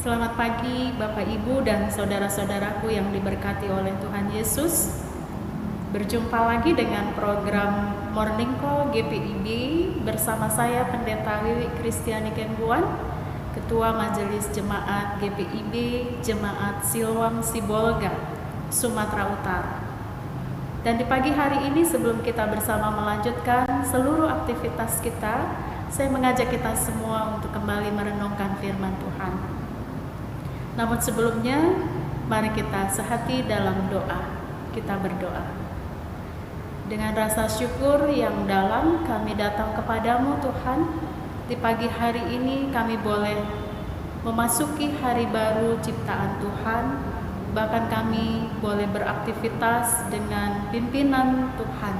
Selamat pagi Bapak Ibu dan saudara-saudaraku yang diberkati oleh Tuhan Yesus. Berjumpa lagi dengan program Morning Call GPIB bersama saya Pendeta Wiwi Kristiani Kembuan, Ketua Majelis Jemaat GPIB Jemaat Siloam Sibolga, Sumatera Utara. Dan di pagi hari ini sebelum kita bersama melanjutkan seluruh aktivitas kita, saya mengajak kita semua untuk kembali merenungkan firman Tuhan. Namun sebelumnya, mari kita sehati dalam doa. Kita berdoa. Dengan rasa syukur yang dalam, kami datang kepadamu Tuhan. Di pagi hari ini kami boleh memasuki hari baru ciptaan Tuhan. Bahkan kami boleh beraktivitas dengan pimpinan Tuhan.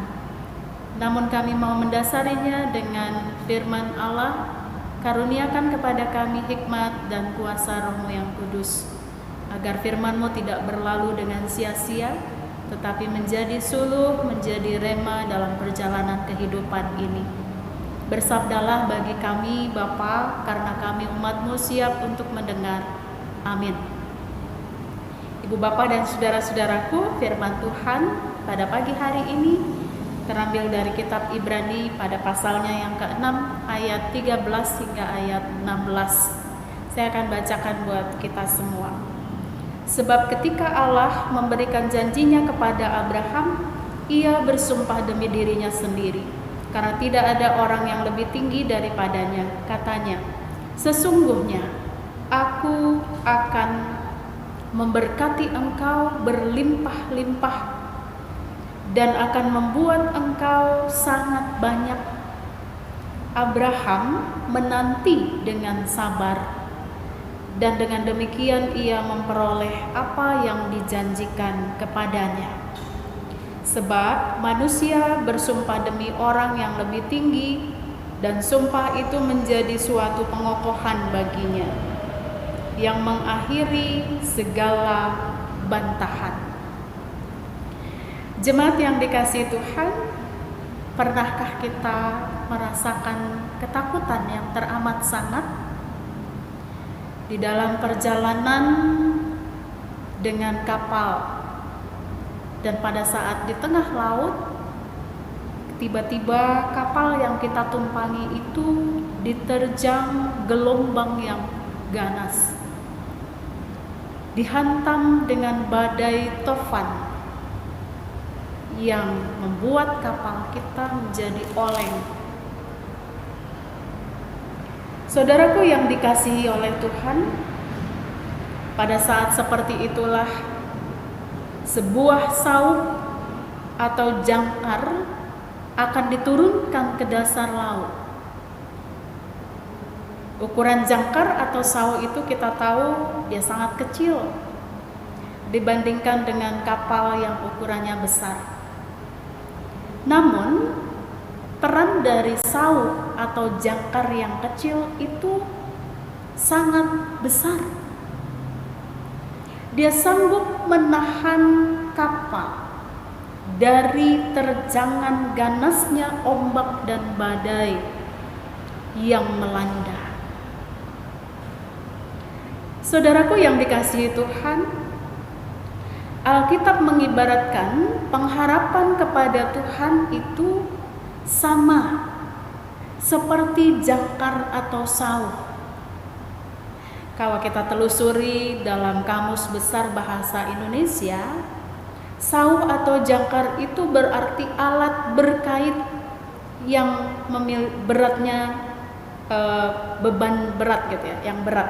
Namun kami mau mendasarinya dengan firman Allah. Karuniakan kepada kami hikmat dan kuasa Roh-Mu yang kudus, agar firman-Mu tidak berlalu dengan sia-sia, tetapi menjadi suluh, menjadi rema dalam perjalanan kehidupan ini. Bersabdalah bagi kami Bapa, karena kami umat-Mu siap untuk mendengar. Amin. Ibu Bapa dan saudara-saudaraku, firman Tuhan pada pagi hari ini terambil dari kitab Ibrani pada pasalnya yang ke-6 ayat 13 hingga ayat 16. Saya akan bacakan buat kita semua. Sebab ketika Allah memberikan janjinya kepada Abraham, ia bersumpah demi dirinya sendiri, karena tidak ada orang yang lebih tinggi daripadanya. Katanya, sesungguhnya aku akan memberkati engkau berlimpah-limpah dan akan membuat engkau sangat banyak. Abraham menanti dengan sabar, dan dengan demikian ia memperoleh apa yang dijanjikan kepadanya. Sebab manusia bersumpah demi orang yang lebih tinggi, dan sumpah itu menjadi suatu pengokohan baginya, yang mengakhiri segala bantahan. Jemaat yang dikasihi Tuhan, pernahkah kita merasakan ketakutan yang teramat sangat di dalam perjalanan dengan kapal, dan pada saat di tengah laut tiba-tiba kapal yang kita tumpangi itu diterjang gelombang yang ganas, dihantam dengan badai tofan yang membuat kapal kita menjadi oleng. Saudaraku yang dikasihi oleh Tuhan, pada saat seperti itulah sebuah sauk atau jangkar akan diturunkan ke dasar laut. Ukuran jangkar atau sauk itu kita tahu dia sangat kecil dibandingkan dengan kapal yang ukurannya besar. Namun, peran dari sauk atau jangkar yang kecil itu sangat besar. Dia sanggup menahan kapal dari terjangan ganasnya ombak dan badai yang melanda. Saudaraku yang dikasihi Tuhan, Alkitab mengibaratkan pengharapan kepada Tuhan itu sama seperti jangkar atau sauk. Kalau kita telusuri dalam Kamus Besar Bahasa Indonesia, sauk atau jangkar itu berarti alat berkait yang beratnya beban berat gitu ya, yang berat.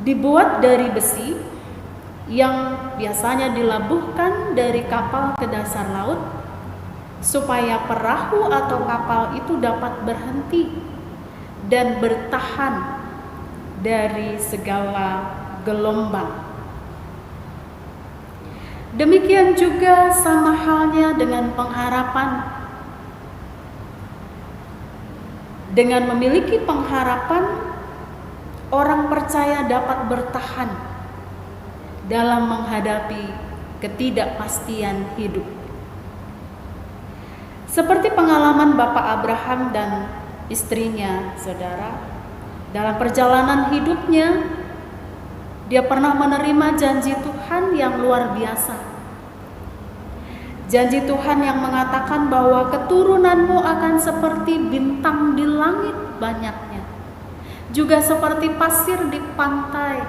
Dibuat dari besi yang biasanya dilabuhkan dari kapal ke dasar laut supaya perahu atau kapal itu dapat berhenti dan bertahan dari segala gelombang. Demikian juga sama halnya dengan pengharapan. Dengan memiliki pengharapan, orang percaya dapat bertahan dalam menghadapi ketidakpastian hidup. Seperti pengalaman Bapak Abraham dan istrinya, saudara, Dalam perjalanan hidupnya, dia pernah menerima janji Tuhan yang luar biasa. Janji Tuhan yang mengatakan bahwa keturunanmu akan seperti bintang di langit banyaknya, juga seperti pasir di pantai.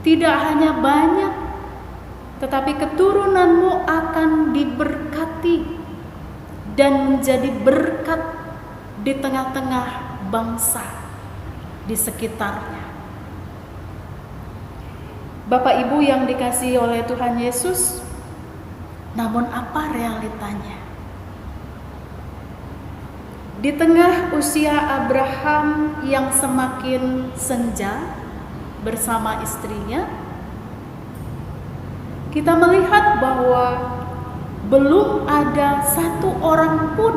Tidak hanya banyak, tetapi keturunanmu akan diberkati dan menjadi berkat di tengah-tengah bangsa di sekitarnya. Bapak Ibu yang dikasihi oleh Tuhan Yesus, namun apa realitanya? Di tengah usia Abraham yang semakin senja bersama istrinya, kita melihat bahwa belum ada satu orang pun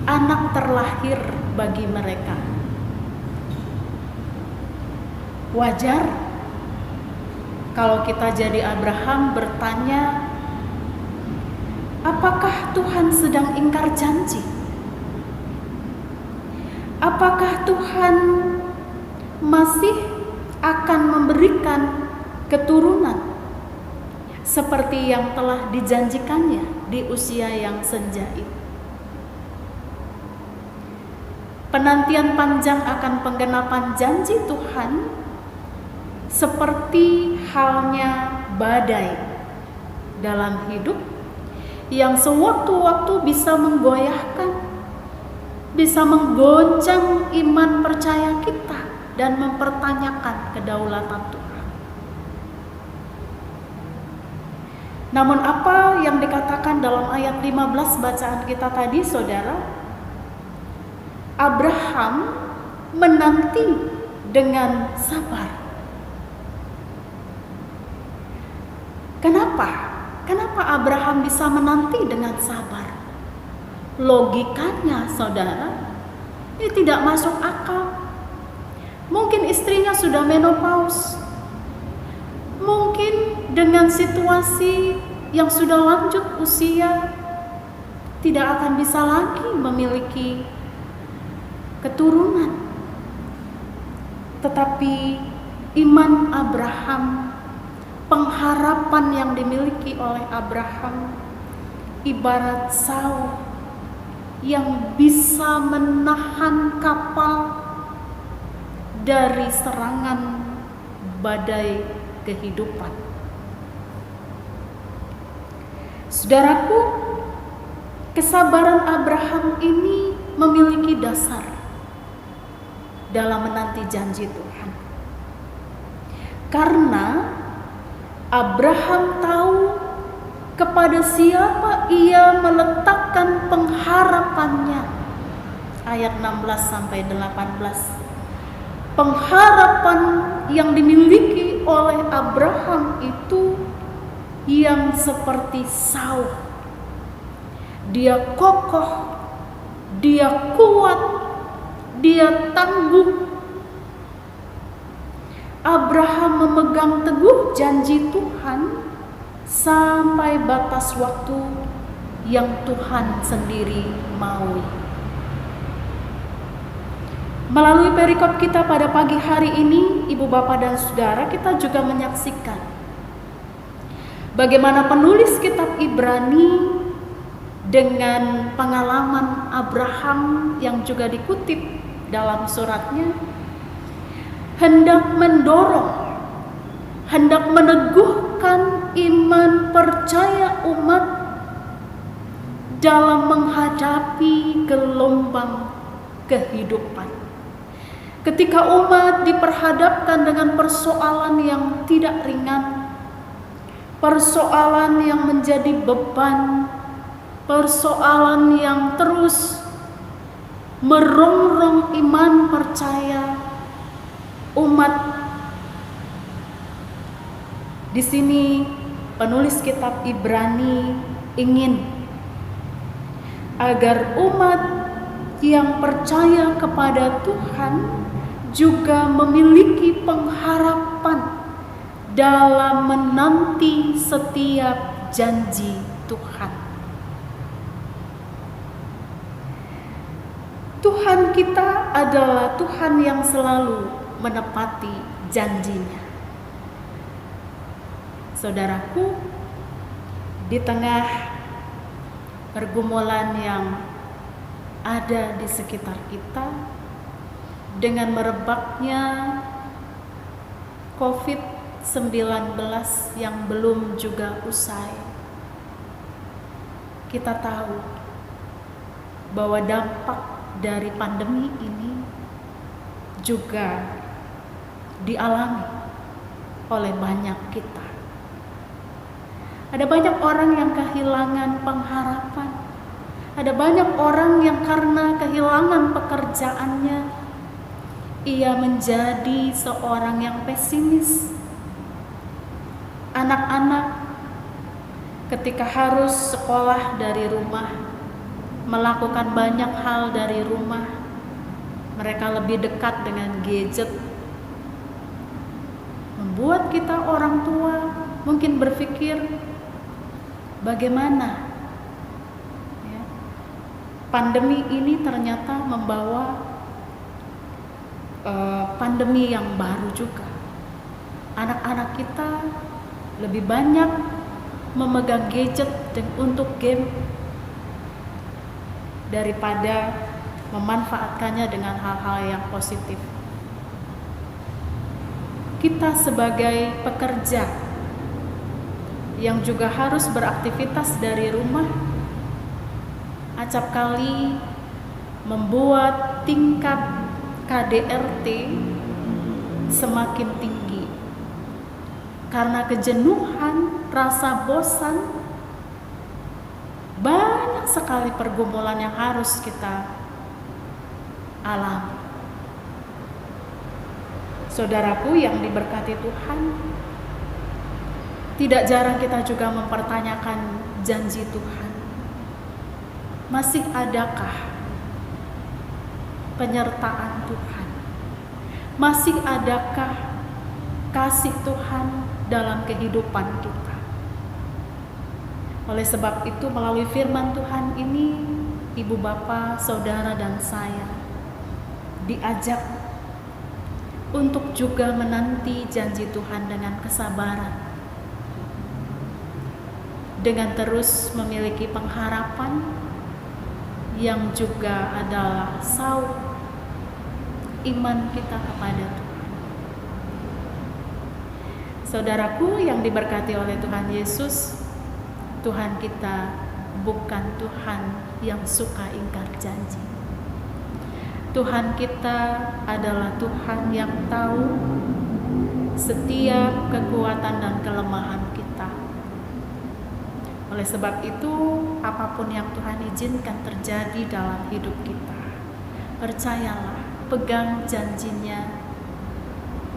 anak terlahir bagi mereka. Wajar kalau kita jadi Abraham bertanya, apakah Tuhan sedang ingkar janji? Apakah Tuhan masih akan memberikan keturunan seperti yang telah dijanjikannya di usia yang senja itu? Penantian panjang akan penggenapan janji Tuhan seperti halnya badai dalam hidup yang sewaktu-waktu bisa menggoyahkan, bisa menggoncang iman percaya kita dan mempertanyakan kedaulatan Tuhan. Namun apa yang dikatakan dalam ayat 15 bacaan kita tadi, saudara? Abraham menanti dengan sabar. Kenapa Abraham bisa menanti dengan sabar? Logikanya, saudara, ini tidak masuk akal. Mungkin istrinya sudah menopause. Mungkin dengan situasi yang sudah lanjut usia, tidak akan bisa lagi memiliki keturunan. Tetapi iman Abraham, pengharapan yang dimiliki oleh Abraham ibarat Saul yang bisa menahan kapal dari serangan badai kehidupan. Saudaraku, kesabaran Abraham ini memiliki dasar dalam menanti janji Tuhan. Karena Abraham tahu kepada siapa ia meletakkan pengharapannya. Ayat 16 sampai 18. Pengharapan yang dimiliki oleh Abraham itu yang seperti Saul. Dia kokoh, dia kuat, dia tangguh. Abraham memegang teguh janji Tuhan sampai batas waktu yang Tuhan sendiri maui. Melalui perikop kita pada pagi hari ini, Ibu Bapak dan Saudara, kita juga menyaksikan bagaimana penulis kitab Ibrani dengan pengalaman Abraham yang juga dikutip dalam suratnya, hendak mendorong, hendak meneguhkan iman percaya umat dalam menghadapi gelombang kehidupan. Ketika umat diperhadapkan dengan persoalan yang tidak ringan, persoalan yang menjadi beban, persoalan yang terus merongrong iman percaya umat. Di sini penulis kitab Ibrani ingin agar umat yang percaya kepada Tuhan juga memiliki pengharapan dalam menanti setiap janji Tuhan. Tuhan kita adalah Tuhan yang selalu menepati janjinya. Saudaraku, di tengah pergumulan yang ada di sekitar kita, dengan merebaknya COVID-19 yang belum juga usai, kita tahu bahwa dampak dari pandemi ini juga dialami oleh banyak kita. Ada banyak orang yang kehilangan pengharapan. Ada banyak orang yang karena kehilangan pekerjaannya, ia menjadi seorang yang pesimis. Anak-anak ketika harus sekolah dari rumah, melakukan banyak hal dari rumah, mereka lebih dekat dengan gadget, membuat kita orang tua mungkin berpikir, bagaimana ya, pandemi ini ternyata membawa pandemi yang baru juga. Anak-anak kita lebih banyak memegang gadget untuk game daripada memanfaatkannya dengan hal-hal yang positif. Kita sebagai pekerja yang juga harus beraktivitas dari rumah, acap kali membuat tingkat KDRT semakin tinggi karena kejenuhan, rasa bosan, banyak sekali pergumulan yang harus kita alami. Saudaraku yang diberkati Tuhan, tidak jarang kita juga mempertanyakan janji Tuhan. Masih adakah penyertaan Tuhan? Masih adakah kasih Tuhan dalam kehidupan kita? Oleh sebab itu, melalui firman Tuhan ini, ibu bapa, saudara dan saya diajak untuk juga menanti janji Tuhan dengan kesabaran, dengan terus memiliki pengharapan yang juga adalah saut iman kita kepada Tuhan. Saudaraku yang diberkati oleh Tuhan Yesus, Tuhan kita bukan Tuhan yang suka ingkar janji. Tuhan kita adalah Tuhan yang tahu setiap kekuatan dan kelemahan kita. Oleh sebab itu, apapun yang Tuhan izinkan terjadi dalam hidup kita, percayalah, pegang janjinya,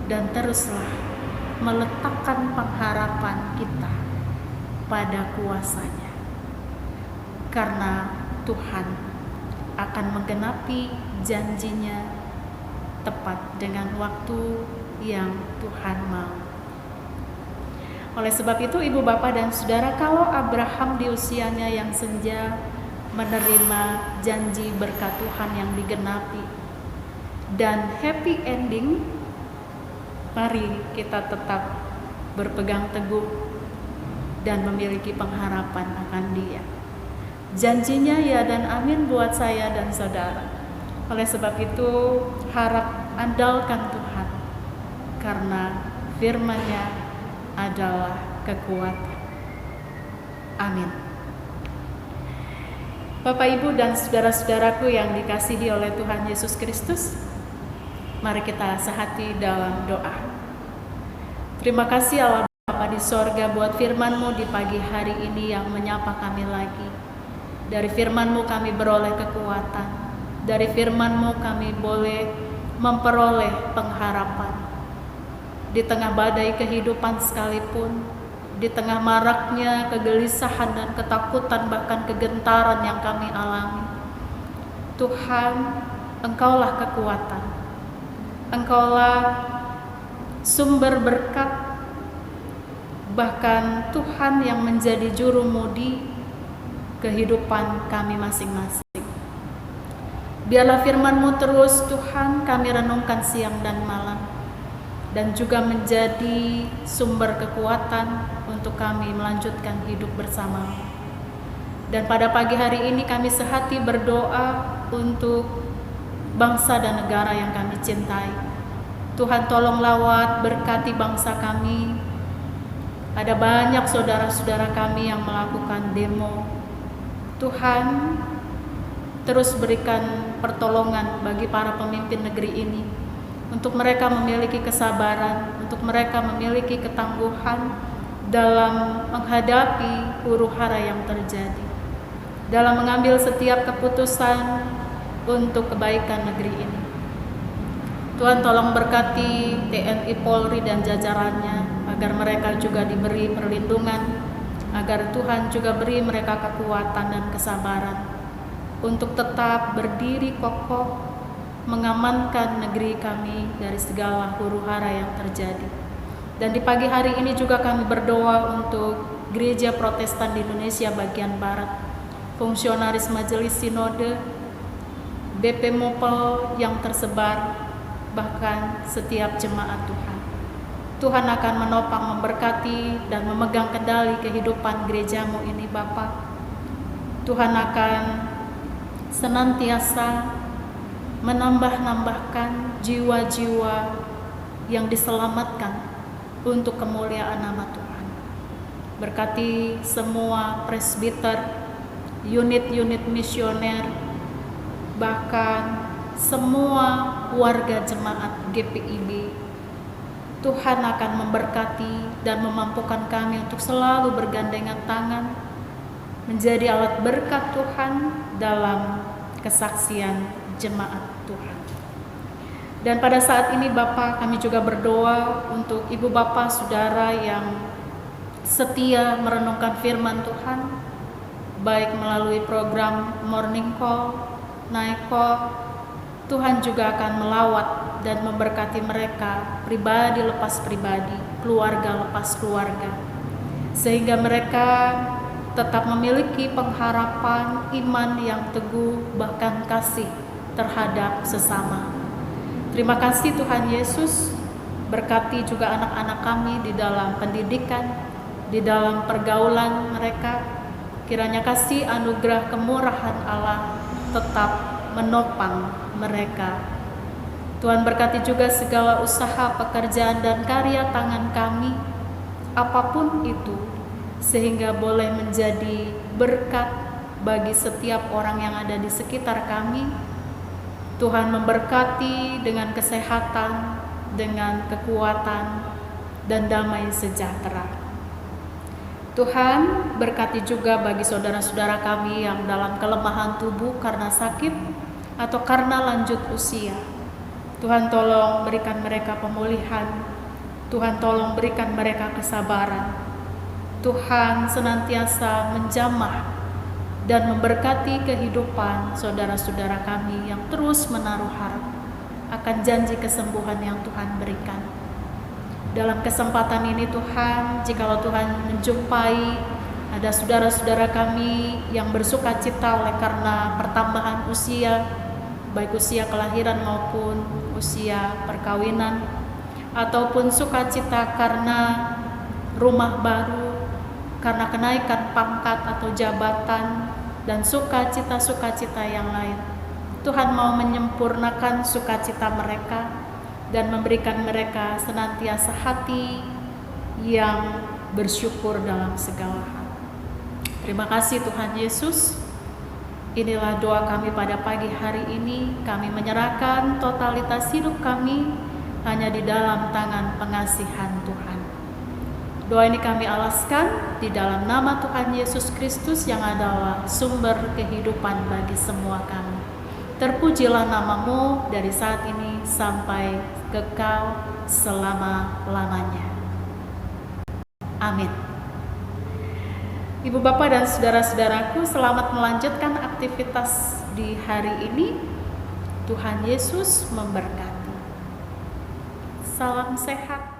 dan teruslah meletakkan pengharapan kita pada kuasa-Nya. Karena Tuhan akan menggenapi janjinya tepat dengan waktu yang Tuhan mau. Oleh sebab itu, ibu bapak dan saudara, kalau Abraham di usianya yang senja menerima janji berkat Tuhan yang digenapi dan happy ending, mari kita tetap berpegang teguh dan memiliki pengharapan akan Dia. Janjinya ya dan amin buat saya dan saudara. Oleh sebab itu, harap andalkan Tuhan, karena firman-Nya adalah kekuatan. Amin. Bapak, Ibu, dan saudara-saudaraku yang dikasihi oleh Tuhan Yesus Kristus, mari kita sehati dalam doa. Terima kasih Allah Bapa di sorga buat firman-Mu di pagi hari ini yang menyapa kami lagi. Dari firman-Mu kami beroleh kekuatan. Dari firman-Mu kami boleh memperoleh pengharapan. Di tengah badai kehidupan sekalipun, di tengah maraknya kegelisahan dan ketakutan, bahkan kegentaran yang kami alami, Tuhan, Engkaulah kekuatan, Engkaulah sumber berkat, bahkan Tuhan yang menjadi jurumudi kehidupan kami masing-masing. Biarlah firman-Mu terus Tuhan kami renungkan siang dan malam, dan juga menjadi sumber kekuatan untuk kami melanjutkan hidup bersama. Dan pada pagi hari ini kami sehati berdoa untuk bangsa dan negara yang kami cintai. Tuhan tolong lawat, berkati bangsa kami. Ada banyak saudara-saudara kami yang melakukan demo. Tuhan terus berikan pertolongan bagi para pemimpin negeri ini, untuk mereka memiliki kesabaran, untuk mereka memiliki ketangguhan dalam menghadapi huru-hara yang terjadi, dalam mengambil setiap keputusan untuk kebaikan negeri ini. Tuhan tolong berkati TNI, Polri dan jajarannya, agar mereka juga diberi perlindungan, agar Tuhan juga beri mereka kekuatan dan kesabaran untuk tetap berdiri kokoh mengamankan negeri kami dari segala huru-hara yang terjadi. Dan di pagi hari ini juga kami berdoa untuk Gereja Protestan di Indonesia bagian Barat, fungsionaris Majelis Sinode, BP Mopel yang tersebar, bahkan setiap jemaat Tuhan. Tuhan akan menopang, memberkati, dan memegang kendali kehidupan gerejamu ini Bapa. Tuhan akan senantiasa menambah-nambahkan jiwa-jiwa yang diselamatkan untuk kemuliaan nama Tuhan. Berkati semua presbiter, unit-unit misioner, bahkan semua warga jemaat GPIB. Tuhan akan memberkati dan memampukan kami untuk selalu bergandengan tangan, menjadi alat berkat Tuhan dalam kesaksian jemaat Tuhan. Dan pada saat ini Bapa, kami juga berdoa untuk Ibu Bapak Saudara yang setia merenungkan firman Tuhan, baik melalui program Morning Call, Night Call. Tuhan juga akan melawat dan memberkati mereka pribadi lepas pribadi, keluarga lepas keluarga, sehingga mereka tetap memiliki pengharapan, iman yang teguh, bahkan kasih terhadap sesama. Terima kasih Tuhan Yesus, berkati juga anak-anak kami di dalam pendidikan, di dalam pergaulan mereka. Kiranya kasih anugerah kemurahan Allah tetap menopang mereka. Tuhan berkati juga segala usaha, pekerjaan, dan karya tangan kami, apapun itu, sehingga boleh menjadi berkat bagi setiap orang yang ada di sekitar kami. Tuhan memberkati dengan kesehatan, dengan kekuatan, dan damai sejahtera. Tuhan berkati juga bagi saudara-saudara kami yang dalam kelemahan tubuh karena sakit atau karena lanjut usia. Tuhan tolong berikan mereka pemulihan. Tuhan tolong berikan mereka kesabaran. Tuhan senantiasa menjamah dan memberkati kehidupan saudara-saudara kami yang terus menaruh harap akan janji kesembuhan yang Tuhan berikan. Dalam kesempatan ini Tuhan, jikalau Tuhan menjumpai ada saudara-saudara kami yang bersuka cita oleh karena pertambahan usia, baik usia kelahiran maupun usia perkawinan, ataupun sukacita karena rumah baru, karena kenaikan pangkat atau jabatan, dan sukacita-sukacita yang lain. Tuhan mau menyempurnakan sukacita mereka dan memberikan mereka senantiasa hati yang bersyukur dalam segala hal. Terima kasih Tuhan Yesus. Inilah doa kami pada pagi hari ini. Kami menyerahkan totalitas hidup kami hanya di dalam tangan pengasihan Tuhan. Doa ini kami alaskan di dalam nama Tuhan Yesus Kristus yang adalah sumber kehidupan bagi semua kami. Terpujilah namamu dari saat ini sampai kekal selama-lamanya. Amin. Ibu bapak dan saudara-saudaraku, selamat melanjutkan aktivitas di hari ini. Tuhan Yesus memberkati. Salam sehat.